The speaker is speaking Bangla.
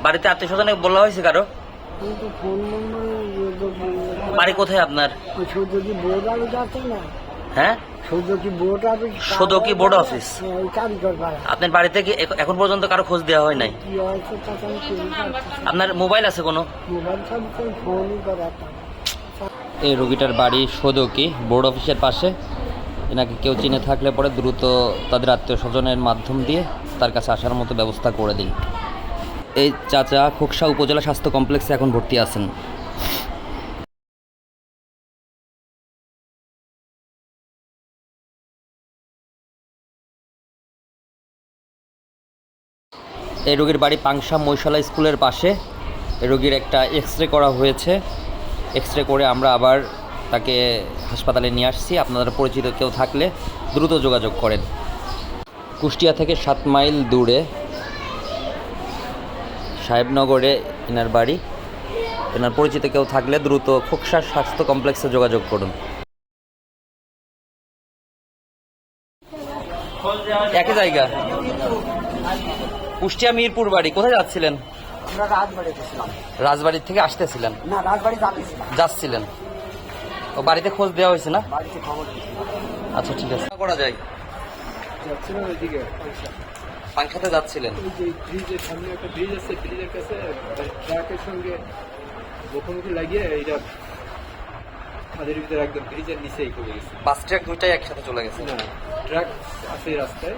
বাড়িতে আত্মীয় স্বজনে বলা হয়েছে কারো? কিন্তু ফোন নম্বর বাড়ি কোথায় আপনার? সৌদি বোর্ড অফিস আছে না? হ্যাঁ, সৌদি বোর্ড অফিস। সদকি বোর্ড অফিস। ওই কারিগর পাড়া। আপনার বাড়িতে কি এখন পর্যন্ত কারো খোঁজ দেওয়া হয় নাই? কি হয়েছে তা তো আমি চিনি না। আপনার মোবাইল আছে কোনো? মোবাইল সব ফোনই করাতাম। এই রোগীটার বাড়ি সদকি বোর্ড অফিসের পাশে। এনাকে কেউ চিনে থাকলে পরে দ্রুত তাদের আত্মীয় স্বজনের মাধ্যম দিয়ে তার কাছে আসার মতো ব্যবস্থা করে দিন। এই চাচা খোকসা উপজেলা স্বাস্থ্য কমপ্লেক্সে এখন ভর্তি আছেন। এই রোগীর বাড়ি পাংশা মৈশালা স্কুলের পাশে। এই রোগীর একটা এক্স রে করা হয়েছে। এক্স রে করে আমরা আবার তাকে হাসপাতালে নিয়ে আসছি। আপনাদের পরিচিত কেউ থাকলে দ্রুত যোগাযোগ করেন। কুষ্টিয়া থেকে 7 মাইল দূরে সাহেবনগরে এনার বাড়ি। এনার পরিচিত কেউ থাকলে দ্রুত খোকসা স্বাস্থ্য কমপ্লেক্সে যোগাযোগ করুন। একই জায়গা, কুষ্টিয়া মিরপুর বাড়ি। কোথায় যাচ্ছিলেন? আমরা রাজবাড়ি গেছিলাম। রাজবাড়ির থেকে আসতেছিলেন? না, রাজবাড়ি যাচ্ছিলাম। যাচ্ছিলেন। ও বাড়িতে খোঁজ দেওয়া হয়েছে না? বাড়িতে খবর দিয়েছিলাম। আচ্ছা, ঠিক আছে। করা যায়, যাচ্ছিলাম ওইদিকে। পাংশাতে যাচ্ছিলেন। ওই যে ব্রিজের সামনে একটা ব্রিজ আছে, ব্রিজের কাছে ট্রাকের সঙ্গে মুখোমুখি লাগিয়ে এইটা আমাদের ভিতরে একদম ব্রিজের নিচেই চলে গেছে। বাস ট্রাক দুইটাই একসাথে চলে গেছে। না, ট্রাক আছে রাস্তায়।